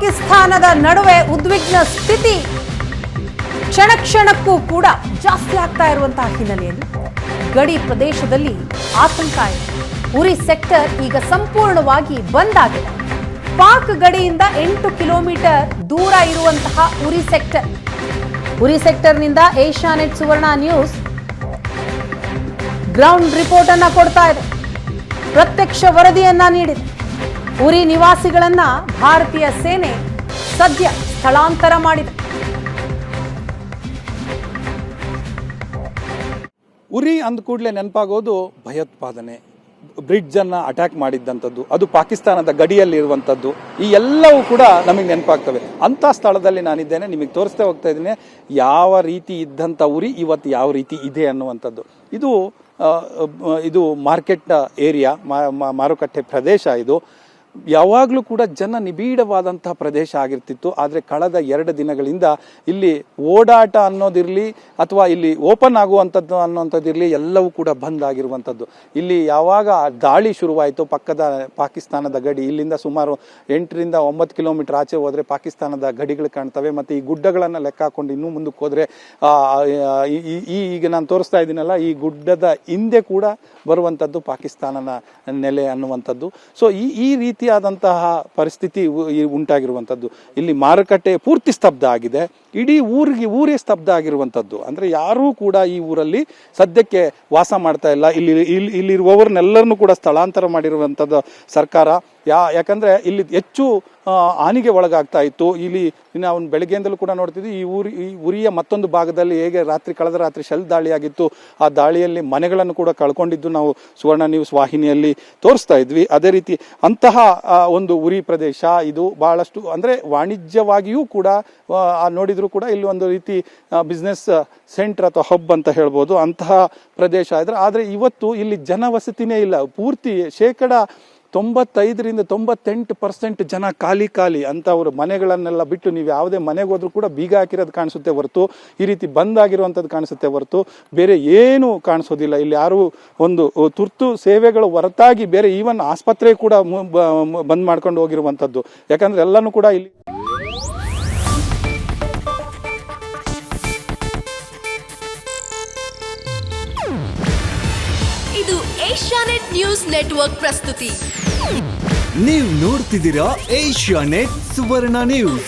ಪಾಕಿಸ್ತಾನದ ನಡುವೆ ಉದ್ವಿಗ್ನ ಸ್ಥಿತಿ ಕ್ಷಣ ಕ್ಷಣಕ್ಕೂ ಕೂಡ ಜಾಸ್ತಿ ಆಗ್ತಾ ಇರುವಂತಹ ಹಿನ್ನೆಲೆಯಲ್ಲಿ ಗಡಿ ಪ್ರದೇಶದಲ್ಲಿ ಆತಂಕ ಇದೆ. ಉರಿ ಸೆಕ್ಟರ್ ಈಗ ಸಂಪೂರ್ಣವಾಗಿ ಬಂದ್ ಆಗಿದೆ. ಪಾಕ್ ಗಡಿಯಿಂದ 8 ಕಿಲೋಮೀಟರ್ ದೂರ ಇರುವಂತಹ ಉರಿ ಸೆಕ್ಟರ್ನಿಂದ ಏಷ್ಯಾನೆಟ್ ಸುವರ್ಣ ನ್ಯೂಸ್ ಗ್ರೌಂಡ್ ರಿಪೋರ್ಟ್ ಅನ್ನ ಕೊಡ್ತಾ ಇದೆ, ಪ್ರತ್ಯಕ್ಷ ವರದಿಯನ್ನ ನೀಡಿದೆ. ಉರಿ ನಿವಾಸಿಗಳನ್ನ ಭಾರತೀಯ ಸೇನೆ ಸದ್ಯ ಸ್ಥಳಾಂತರ ಮಾಡಿದೆ. ಉರಿ ಅಂದ ಕೂಡಲೇ ನೆನಪಾಗೋದು ಭಯೋತ್ಪಾದನೆ, ಬ್ರಿಡ್ಜ್ ಅನ್ನ ಅಟ್ಯಾಕ್ ಮಾಡಿದ್ದಂಥದ್ದು, ಅದು ಪಾಕಿಸ್ತಾನದ ಗಡಿಯಲ್ಲಿರುವಂಥದ್ದು. ಈ ಎಲ್ಲವೂ ಕೂಡ ನಮಗೆ ನೆನಪಾಗ್ತವೆ. ಅಂಥ ಸ್ಥಳದಲ್ಲಿ ನಾನಿದ್ದೇನೆ, ನಿಮಗೆ ತೋರಿಸ್ತಾ ಹೋಗ್ತಾ ಇದ್ದೀನಿ ಯಾವ ರೀತಿ ಇದ್ದಂಥ ಉರಿ ಇವತ್ತು ಯಾವ ರೀತಿ ಇದೆ ಅನ್ನುವಂಥದ್ದು. ಇದು ಮಾರ್ಕೆಟ್ ಏರಿಯಾ, ಮಾರುಕಟ್ಟೆ ಪ್ರದೇಶ. ಇದು ಯಾವಾಗಲೂ ಕೂಡ ಜನ ನಿಬಿಡವಾದಂತಹ ಪ್ರದೇಶ ಆಗಿರ್ತಿತ್ತು. ಆದರೆ ಕಳೆದ 2 ದಿನಗಳಿಂದ ಇಲ್ಲಿ ಓಡಾಟ ಅನ್ನೋದಿರಲಿ ಅಥವಾ ಇಲ್ಲಿ ಓಪನ್ ಆಗುವಂಥದ್ದು ಅನ್ನೋಂಥದ್ದಿರಲಿ ಎಲ್ಲವೂ ಕೂಡ ಬಂದ್ ಆಗಿರುವಂಥದ್ದು. ಇಲ್ಲಿ ಯಾವಾಗ ದಾಳಿ ಶುರುವಾಯಿತು ಪಾಕಿಸ್ತಾನದ ಗಡಿ, ಇಲ್ಲಿಂದ ಸುಮಾರು 8 ರಿಂದ 9 ಕಿಲೋಮೀಟರ್ ಆಚೆ ಹೋದರೆ ಪಾಕಿಸ್ತಾನದ ಗಡಿಗಳು ಕಾಣ್ತವೆ. ಮತ್ತು ಈ ಗುಡ್ಡಗಳನ್ನು ಲೆಕ್ಕ ಹಾಕೊಂಡು ಇನ್ನೂ ಮುಂದಕ್ಕೆ ಹೋದರೆ ಈಗ ನಾನು ತೋರಿಸ್ತಾ ಇದ್ದೀನಲ್ಲ, ಈ ಗುಡ್ಡದ ಹಿಂದೆ ಕೂಡ ಬರುವಂಥದ್ದು ಪಾಕಿಸ್ತಾನನ ನೆಲೆ ಅನ್ನುವಂಥದ್ದು. ಸೊ ಈ ರೀತಿಯಾದಂತಹ ಪರಿಸ್ಥಿತಿ ಉಂಟಾಗಿರುವಂಥದ್ದು. ಇಲ್ಲಿ ಮಾರುಕಟ್ಟೆ ಪೂರ್ತಿ ಸ್ತಬ್ಧ ಆಗಿದೆ, ಇಡೀ ಊರೇ ಸ್ತಬ್ಧ ಆಗಿರುವಂಥದ್ದು. ಅಂದರೆ ಯಾರೂ ಕೂಡ ಈ ಊರಲ್ಲಿ ಸದ್ಯಕ್ಕೆ ವಾಸ ಮಾಡ್ತಾ ಇಲ್ಲ. ಇಲ್ಲಿರುವವರನ್ನೆಲ್ಲರನ್ನೂ ಕೂಡ ಸ್ಥಳಾಂತರ ಮಾಡಿರುವಂಥದ್ದು ಸರ್ಕಾರ. ಯಾಕಂದರೆ ಇಲ್ಲಿ ಹೆಚ್ಚು ಹಾನಿಗೆ ಒಳಗಾಗ್ತಾ ಇತ್ತು. ಇಲ್ಲಿ ನಾವು ಬೆಳಗ್ಗೆಯಿಂದಲೂ ಕೂಡ ನೋಡ್ತಿದ್ವಿ, ಈ ಉರಿಯ ಮತ್ತೊಂದು ಭಾಗದಲ್ಲಿ ಹೇಗೆ ಕಳೆದ ರಾತ್ರಿ ಶೆಲ್ ದಾಳಿ ಆಗಿತ್ತು, ಆ ದಾಳಿಯಲ್ಲಿ ಮನೆಗಳನ್ನು ಕೂಡ ಕಳ್ಕೊಂಡಿದ್ದು ನಾವು ಸುವರ್ಣ ನ್ಯೂಸ್ ವಾಹಿನಿಯಲ್ಲಿ ತೋರಿಸ್ತಾ ಇದ್ವಿ. ಅದೇ ರೀತಿ ಅಂತಹ ಒಂದು ಉರಿ ಪ್ರದೇಶ ಇದು ಬಹಳಷ್ಟು, ಅಂದರೆ ವಾಣಿಜ್ಯವಾಗಿಯೂ ಕೂಡ ನೋಡಿದ್ರು ಕೂಡ ಇಲ್ಲಿ ಒಂದು ರೀತಿ ಬಿಸ್ನೆಸ್ ಸೆಂಟರ್ ಅಥವಾ ಹಬ್ ಅಂತ ಹೇಳ್ಬೋದು, ಅಂತಹ ಪ್ರದೇಶ ಇದ್ರೆ. ಆದರೆ ಇವತ್ತು ಇಲ್ಲಿ ಜನವಸತಿನೇ ಇಲ್ಲ. ಪೂರ್ತಿ 95% ಜನ ಖಾಲಿ ಅಂತವ್ರ ಮನೆಗಳನ್ನೆಲ್ಲ ಬಿಟ್ಟು ನೀವು ಯಾವುದೇ ಮನೆಗೆ ಹೋದ್ರೂ ಕೂಡ ಬೀಗ ಹಾಕಿರೋದು ಕಾಣಿಸುತ್ತೆ ಹೊರತು, ಈ ರೀತಿ ಬಂದ್ ಆಗಿರುವಂಥದ್ದು ಕಾಣಿಸುತ್ತೆ ಹೊರತು ಬೇರೆ ಏನು ಕಾಣಿಸೋದಿಲ್ಲ. ಇಲ್ಲಿ ಯಾರು ಒಂದು ತುರ್ತು ಸೇವೆಗಳು ಹೊರತಾಗಿ ಬೇರೆ ಈವನ್ ಆಸ್ಪತ್ರೆ ಕೂಡ ಬಂದ್ ಮಾಡ್ಕೊಂಡು ಹೋಗಿರುವಂಥದ್ದು. ಯಾಕಂದ್ರೆ ಎಲ್ಲನೂ ಕೂಡ ಇಲ್ಲಿ ಇದು ಏಷ್ಯಾನೆಟ್ ನ್ಯೂಸ್ ನೆಟ್ವರ್ಕ್ ಪ್ರಸ್ತುತಿ. ನೀವು ನೋಡ್ತಿದ್ದೀರಾ ಏಷ್ಯಾನೆಟ್ ಸುವರ್ಣ ನ್ಯೂಸ್.